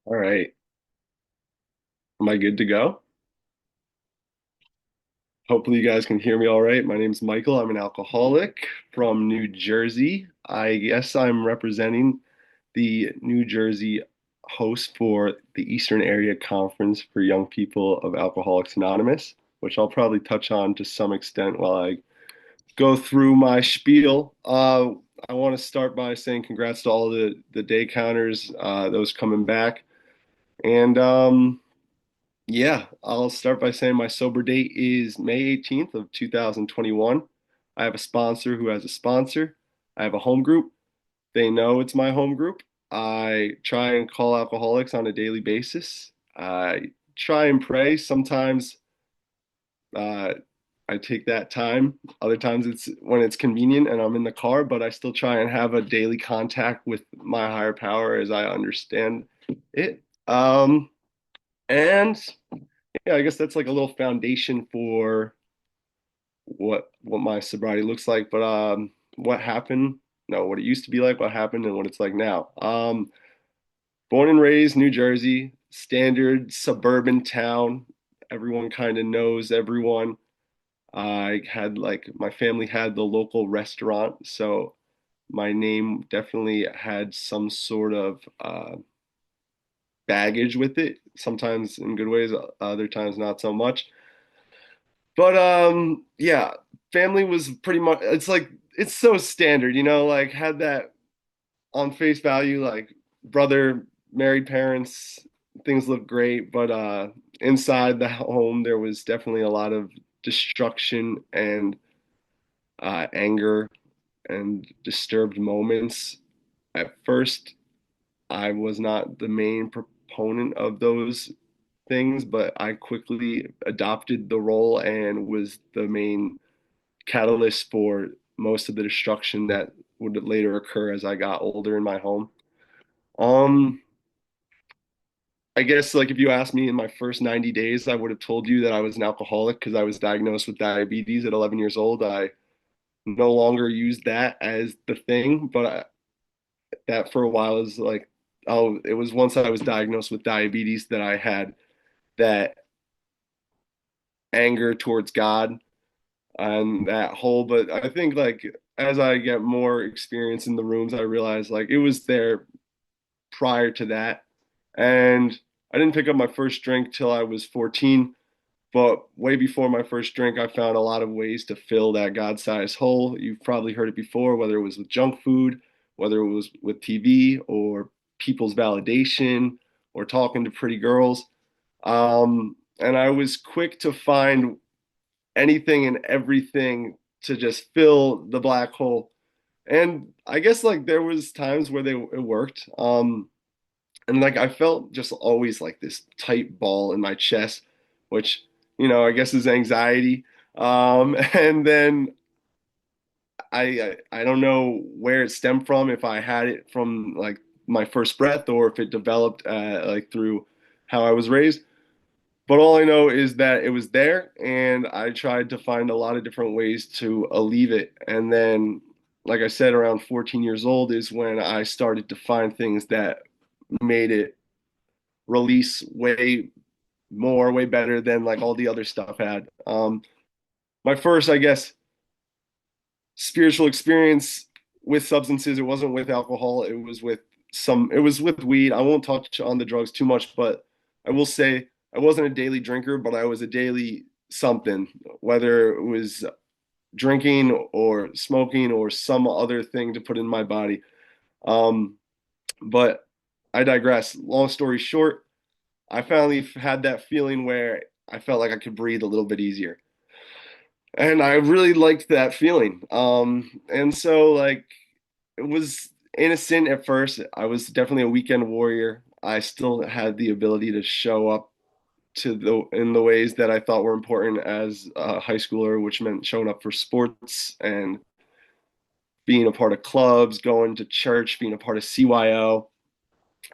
All right. Am I good to go? Hopefully you guys can hear me all right. My name's Michael. I'm an alcoholic from New Jersey. I guess I'm representing the New Jersey host for the Eastern Area Conference for Young People of Alcoholics Anonymous, which I'll probably touch on to some extent while I go through my spiel. I want to start by saying congrats to all the day counters, those coming back. And Yeah, I'll start by saying my sober date is May 18th of 2021. I have a sponsor who has a sponsor. I have a home group. They know it's my home group. I try and call alcoholics on a daily basis. I try and pray. Sometimes uh, I take that time. Other times it's when it's convenient and I'm in the car, but I still try and have a daily contact with my higher power as I understand it. And Yeah, I guess that's like a little foundation for what my sobriety looks like. But what happened? No, what it used to be like, what happened, and what it's like now. Born and raised New Jersey, standard suburban town. Everyone kind of knows everyone. I had like my family had the local restaurant, so my name definitely had some sort of baggage with it. Sometimes in good ways, other times not so much. But yeah, family was pretty much it's like it's so standard, like had that on face value, like brother, married parents, things look great, but inside the home there was definitely a lot of destruction and anger and disturbed moments. At first, I was not the main proponent of those things, but I quickly adopted the role and was the main catalyst for most of the destruction that would later occur as I got older in my home. Um, I guess like if you asked me in my first 90 days, I would have told you that I was an alcoholic because I was diagnosed with diabetes at 11 years old. I no longer use that as the thing, but that for a while is like, oh, it was once I was diagnosed with diabetes that I had that anger towards God and that whole, but I think like as I get more experience in the rooms, I realize like it was there prior to that. And I didn't pick up my first drink till I was 14, but way before my first drink, I found a lot of ways to fill that God-sized hole. You've probably heard it before, whether it was with junk food, whether it was with TV or people's validation or talking to pretty girls. And I was quick to find anything and everything to just fill the black hole. And I guess like there was times where it worked. And like I felt just always like this tight ball in my chest, which, I guess is anxiety. And then I don't know where it stemmed from, if I had it from like my first breath or if it developed like through how I was raised. But all I know is that it was there, and I tried to find a lot of different ways to alleviate it. And then, like I said, around 14 years old is when I started to find things that made it release way more, way better than like all the other stuff had. My first, I guess, spiritual experience with substances, it wasn't with alcohol, it was with weed. I won't touch on the drugs too much, but I will say I wasn't a daily drinker, but I was a daily something, whether it was drinking or smoking or some other thing to put in my body. Um, but I digress. Long story short, I finally had that feeling where I felt like I could breathe a little bit easier. And I really liked that feeling. And so like it was innocent at first. I was definitely a weekend warrior. I still had the ability to show up to the in the ways that I thought were important as a high schooler, which meant showing up for sports and being a part of clubs, going to church, being a part of CYO.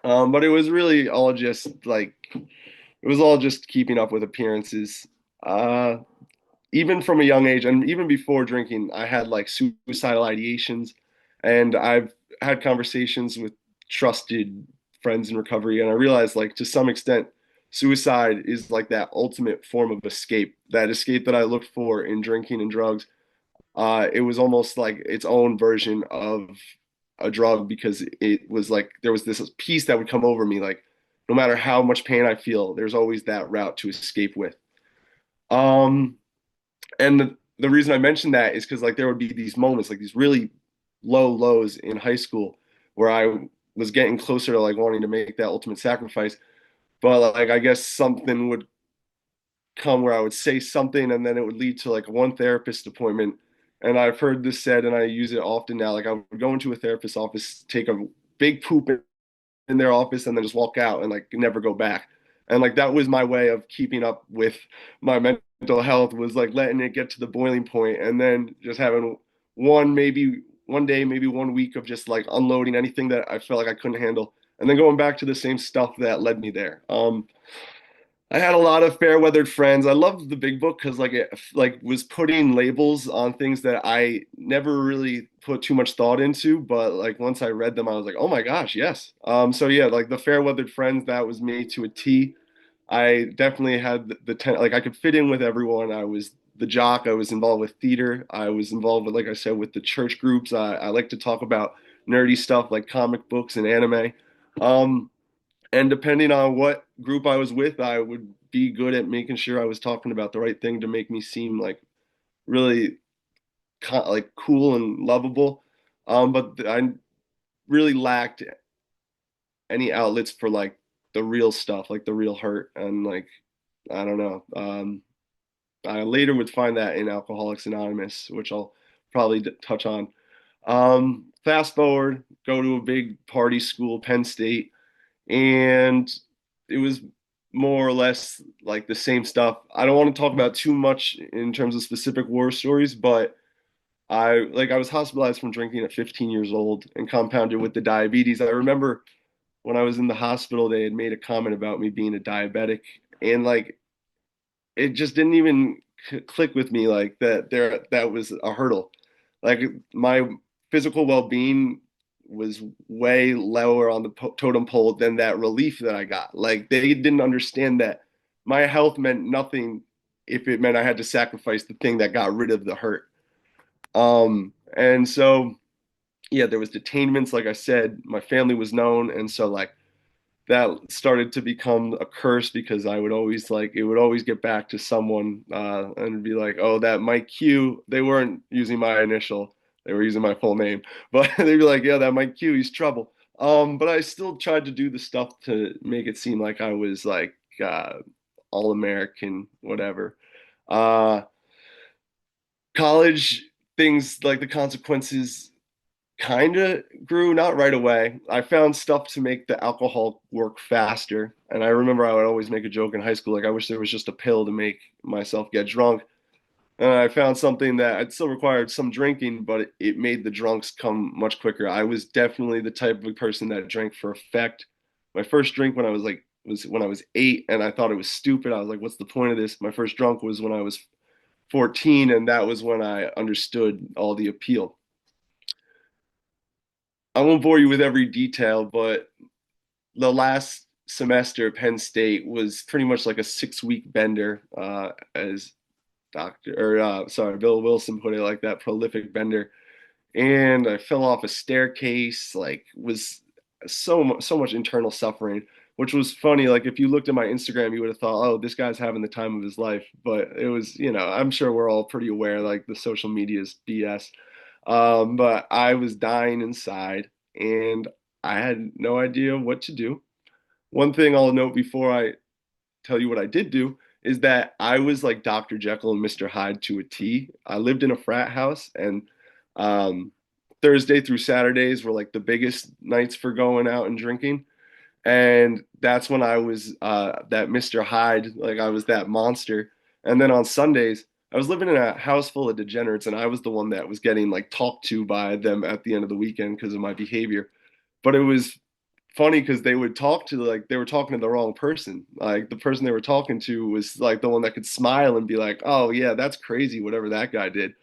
But it was really all just like it was all just keeping up with appearances. Uh, Even from a young age and even before drinking, I had like suicidal ideations, and I've had conversations with trusted friends in recovery, and I realized like to some extent, suicide is like that ultimate form of escape, that escape that I looked for in drinking and drugs. It was almost like its own version of a drug because it was like there was this peace that would come over me, like no matter how much pain I feel, there's always that route to escape with. Um, and the reason I mentioned that is because like there would be these moments, like these really low lows in high school where I was getting closer to like wanting to make that ultimate sacrifice. But like I guess something would come where I would say something and then it would lead to like one therapist appointment. And I've heard this said and I use it often now. Like I would go into a therapist's office, take a big poop in their office and then just walk out and like never go back. And like that was my way of keeping up with my mental health, was like letting it get to the boiling point and then just having maybe one day, maybe 1 week of just like unloading anything that I felt like I couldn't handle and then going back to the same stuff that led me there. I had a lot of fair weathered friends. I loved the big book because like it like was putting labels on things that I never really put too much thought into, but like once I read them, I was like, oh my gosh, yes. So yeah, like the fair weathered friends, that was me to a T. I definitely had like I could fit in with everyone. I was the jock. I was involved with theater. I was involved with, like I said, with the church groups. I like to talk about nerdy stuff like comic books and anime. Um, and depending on what group I was with, I would be good at making sure I was talking about the right thing to make me seem like really like cool and lovable. But I really lacked any outlets for like the real stuff, like the real hurt, and like I don't know. I later would find that in Alcoholics Anonymous, which I'll probably touch on. Fast forward, go to a big party school, Penn State, and it was more or less like the same stuff. I don't want to talk about too much in terms of specific war stories, but I was hospitalized from drinking at 15 years old and compounded with the diabetes. I remember when I was in the hospital, they had made a comment about me being a diabetic, and like it just didn't even click with me like that was a hurdle. Like my physical well-being was way lower on the totem pole than that relief that I got. Like they didn't understand that my health meant nothing if it meant I had to sacrifice the thing that got rid of the hurt. And so yeah, there was detainments, like I said, my family was known, and so like that started to become a curse because I would always like it would always get back to someone and be like, oh, that Mike Q. They weren't using my initial, they were using my full name, but they'd be like, yeah, that Mike Q. He's trouble. But I still tried to do the stuff to make it seem like I was like all American, whatever. Uh, College things like the consequences kind of grew, not right away. I found stuff to make the alcohol work faster. And I remember I would always make a joke in high school, like, I wish there was just a pill to make myself get drunk. And I found something that it still required some drinking, but it made the drunks come much quicker. I was definitely the type of person that drank for effect. My first drink when I was like, was when I was 8, and I thought it was stupid. I was like, what's the point of this? My first drunk was when I was 14, and that was when I understood all the appeal. I won't bore you with every detail, but the last semester at Penn State was pretty much like a 6 week bender, as Bill Wilson put it, like that prolific bender. And I fell off a staircase, like was so much internal suffering, which was funny. Like if you looked at my Instagram, you would have thought, oh, this guy's having the time of his life. But it was, I'm sure we're all pretty aware, like the social media is BS. But I was dying inside and I had no idea what to do. One thing I'll note before I tell you what I did do is that I was like Dr. Jekyll and Mr. Hyde to a T. I lived in a frat house, and um, Thursday through Saturdays were like the biggest nights for going out and drinking. And that's when I was that Mr. Hyde, like I was that monster. And then on Sundays, I was living in a house full of degenerates, and I was the one that was getting like talked to by them at the end of the weekend because of my behavior. But it was funny because they were talking to the wrong person. Like the person they were talking to was like the one that could smile and be like, "Oh yeah, that's crazy, whatever that guy did."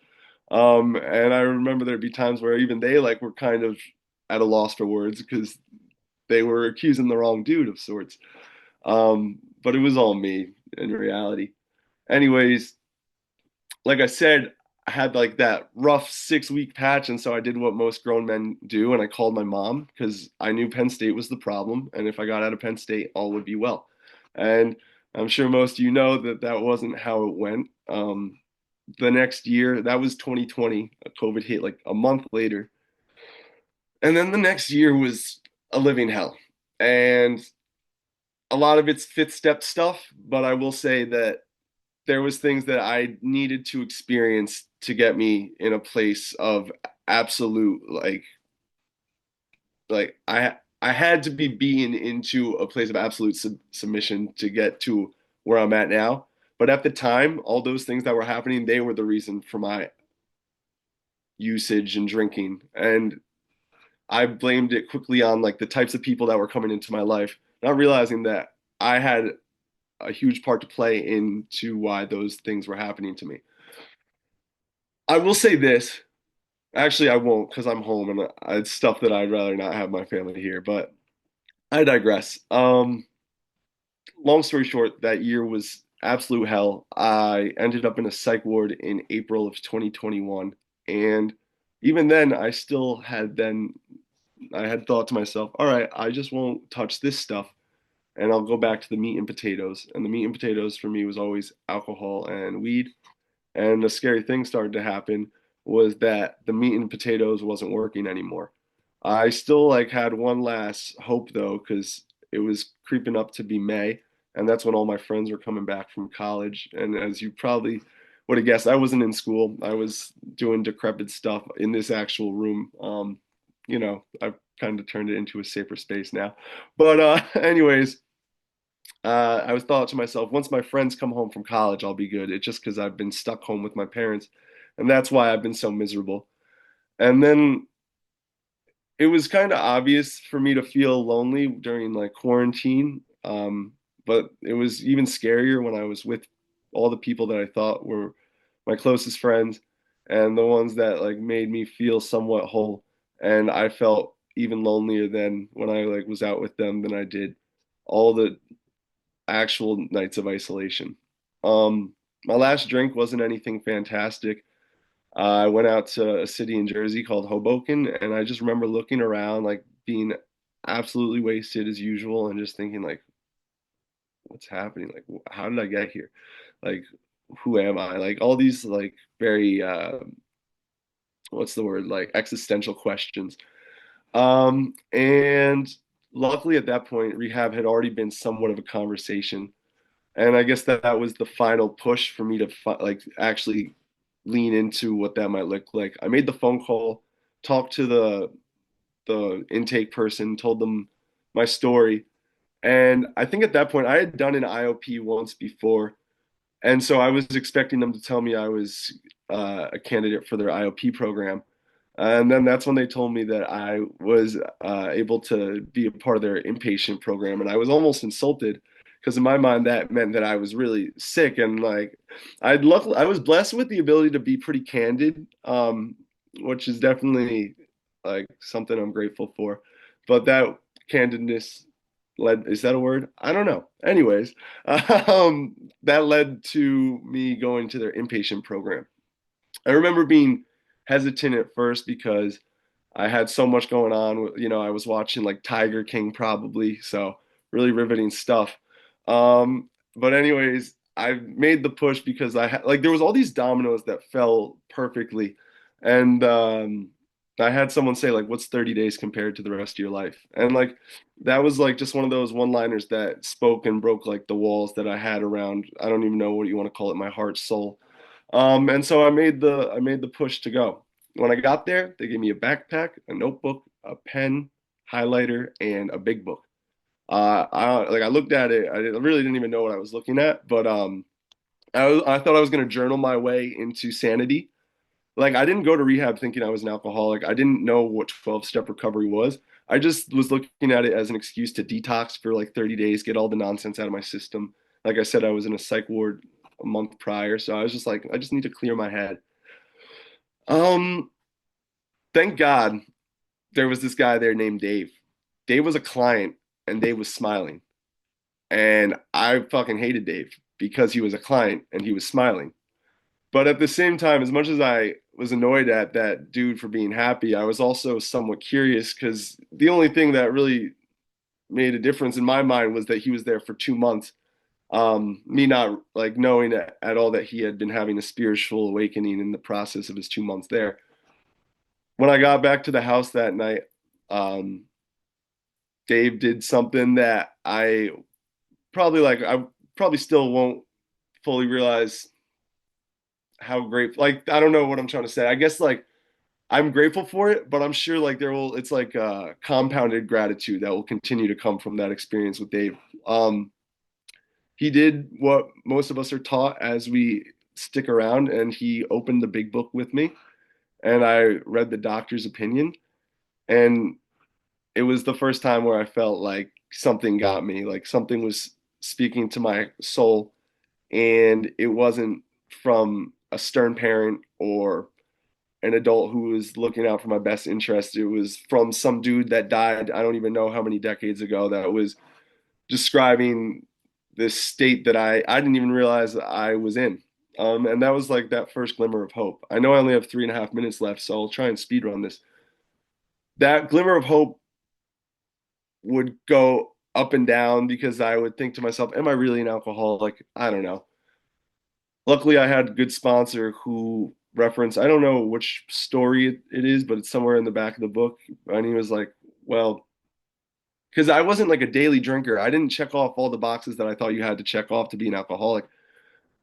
And I remember there'd be times where even they like were kind of at a loss for words because they were accusing the wrong dude of sorts. But it was all me in reality. Anyways, like I said, I had like that rough 6 week patch, and so I did what most grown men do, and I called my mom because I knew Penn State was the problem, and if I got out of Penn State, all would be well. And I'm sure most of you know that that wasn't how it went. The next year, that was 2020, COVID hit like a month later, and then the next year was a living hell. And a lot of it's fifth step stuff, but I will say that there was things that I needed to experience to get me in a place of absolute I had to be being into a place of absolute submission to get to where I'm at now. But at the time, all those things that were happening, they were the reason for my usage and drinking. And I blamed it quickly on like the types of people that were coming into my life, not realizing that I had a huge part to play into why those things were happening to me. I will say this. Actually, I won't because I'm home and it's stuff that I'd rather not have my family here, but I digress. Long story short, that year was absolute hell. I ended up in a psych ward in April of 2021. And even then, I had thought to myself, all right, I just won't touch this stuff and I'll go back to the meat and potatoes. And the meat and potatoes for me was always alcohol and weed. And the scary thing started to happen was that the meat and potatoes wasn't working anymore. I still like had one last hope though, because it was creeping up to be May, and that's when all my friends were coming back from college. And as you probably would have guessed, I wasn't in school. I was doing decrepit stuff in this actual room. I've kind of turned it into a safer space now. But anyways, I was thought to myself, once my friends come home from college, I'll be good. It's just because I've been stuck home with my parents, and that's why I've been so miserable. And then it was kind of obvious for me to feel lonely during like quarantine. But it was even scarier when I was with all the people that I thought were my closest friends and the ones that like made me feel somewhat whole. And I felt even lonelier than when I like was out with them than I did all the actual nights of isolation. My last drink wasn't anything fantastic. I went out to a city in Jersey called Hoboken, and I just remember looking around, like being absolutely wasted as usual, and just thinking, like, what's happening? Like, how did I get here? Like, who am I? Like, all these, like, very, what's the word? Like, existential questions. And luckily at that point, rehab had already been somewhat of a conversation. And I guess that was the final push for me to like actually lean into what that might look like. I made the phone call, talked to the intake person, told them my story, and I think at that point I had done an IOP once before, and so I was expecting them to tell me I was a candidate for their IOP program. And then that's when they told me that I was able to be a part of their inpatient program. And I was almost insulted because in my mind that meant that I was really sick. And like I was blessed with the ability to be pretty candid, which is definitely like something I'm grateful for. But that candidness led, is that a word? I don't know. Anyways, that led to me going to their inpatient program. I remember being hesitant at first because I had so much going on. I was watching like Tiger King probably, so really riveting stuff. But anyways, I made the push because I had like there was all these dominoes that fell perfectly, and I had someone say like, "What's 30 days compared to the rest of your life?" And like that was like just one of those one-liners that spoke and broke like the walls that I had around. I don't even know what you want to call it, my heart, soul. And so I made the push to go. When I got there, they gave me a backpack, a notebook, a pen, highlighter, and a big book. I looked at it. I really didn't even know what I was looking at, but I thought I was gonna journal my way into sanity. Like I didn't go to rehab thinking I was an alcoholic. I didn't know what 12-step recovery was. I just was looking at it as an excuse to detox for like 30 days, get all the nonsense out of my system. Like I said, I was in a psych ward a month prior, so I was just like, I just need to clear my head. Um, thank God there was this guy there named Dave. Dave was a client and Dave was smiling. And I fucking hated Dave because he was a client and he was smiling. But at the same time, as much as I was annoyed at that dude for being happy, I was also somewhat curious because the only thing that really made a difference in my mind was that he was there for 2 months. Me not like knowing at all that he had been having a spiritual awakening in the process of his 2 months there. When I got back to the house that night, um, Dave did something that I probably still won't fully realize how great, like, I don't know what I'm trying to say. I guess like I'm grateful for it, but I'm sure like it's like compounded gratitude that will continue to come from that experience with Dave. Um, he did what most of us are taught as we stick around, and he opened the big book with me, and I read the doctor's opinion, and it was the first time where I felt like something got me, like something was speaking to my soul, and it wasn't from a stern parent or an adult who was looking out for my best interest. It was from some dude that died, I don't even know how many decades ago, that was describing this state that I didn't even realize that I was in. And that was like that first glimmer of hope. I know I only have 3.5 minutes left, so I'll try and speed run this. That glimmer of hope would go up and down because I would think to myself, am I really an alcoholic? I don't know. Luckily, I had a good sponsor who referenced, I don't know which story it is, but it's somewhere in the back of the book. And he was like, well, because I wasn't like a daily drinker. I didn't check off all the boxes that I thought you had to check off to be an alcoholic.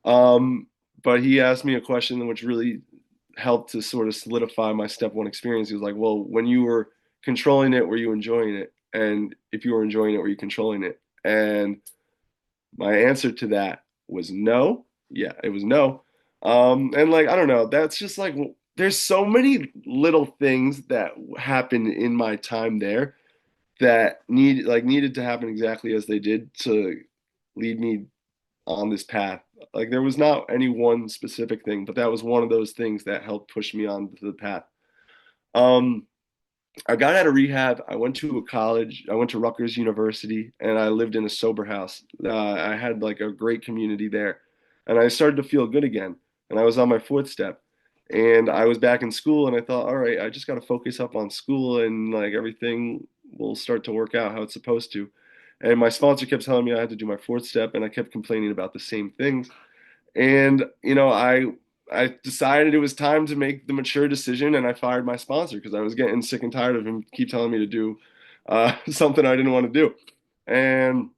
Um, but he asked me a question which really helped to sort of solidify my step one experience. He was like, well, when you were controlling it, were you enjoying it? And if you were enjoying it, were you controlling it? And my answer to that was no. Yeah, it was no. And like, I don't know, that's just like, there's so many little things that happened in my time there that needed to happen exactly as they did to lead me on this path. Like there was not any one specific thing, but that was one of those things that helped push me on the path. Um, I got out of rehab. I went to a college. I went to Rutgers University, and I lived in a sober house. I had like a great community there, and I started to feel good again. And I was on my fourth step, and I was back in school, and I thought, all right, I just got to focus up on school, and like everything will start to work out how it's supposed to. And my sponsor kept telling me I had to do my fourth step, and I kept complaining about the same things. And I decided it was time to make the mature decision, and I fired my sponsor because I was getting sick and tired of him keep telling me to do something I didn't want to do. And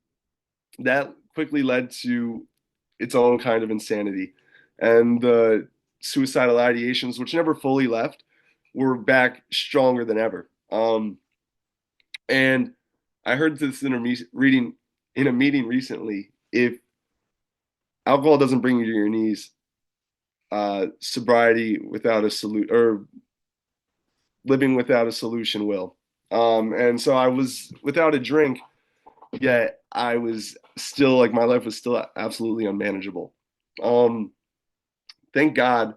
that quickly led to its own kind of insanity. And the suicidal ideations, which never fully left, were back stronger than ever. And I heard this in reading in a meeting recently. If alcohol doesn't bring you to your knees, sobriety without a solution, or living without a solution will. And so I was without a drink, yet I was still like my life was still absolutely unmanageable. Um, thank God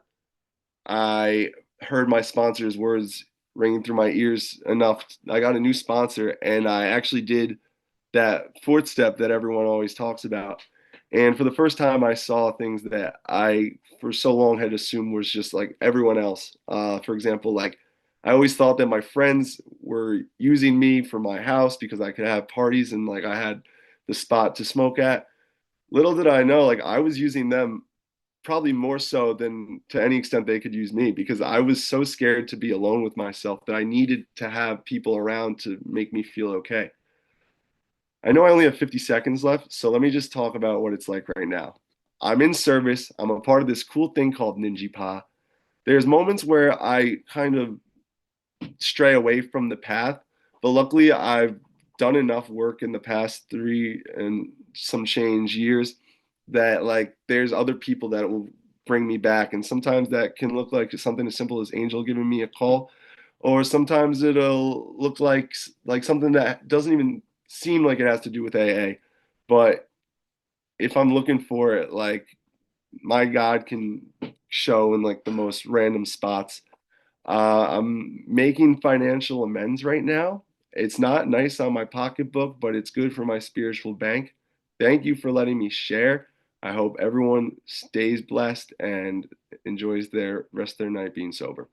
I heard my sponsor's words ringing through my ears enough. I got a new sponsor, and I actually did that fourth step that everyone always talks about. And for the first time, I saw things that I, for so long, had assumed was just like everyone else. For example, like I always thought that my friends were using me for my house because I could have parties and like I had the spot to smoke at. Little did I know, like I was using them probably more so than to any extent they could use me because I was so scared to be alone with myself that I needed to have people around to make me feel okay. I know I only have 50 seconds left, so let me just talk about what it's like right now. I'm in service. I'm a part of this cool thing called XXIPAA. There's moments where I kind of stray away from the path, but luckily I've done enough work in the past 3 and some change years that like there's other people that will bring me back. And sometimes that can look like something as simple as Angel giving me a call, or sometimes it'll look like something that doesn't even seem like it has to do with AA. But if I'm looking for it, like my God can show in like the most random spots. I'm making financial amends right now, It's not nice on my pocketbook, but it's good for my spiritual bank. Thank you for letting me share. I hope everyone stays blessed and enjoys their rest of their night being sober.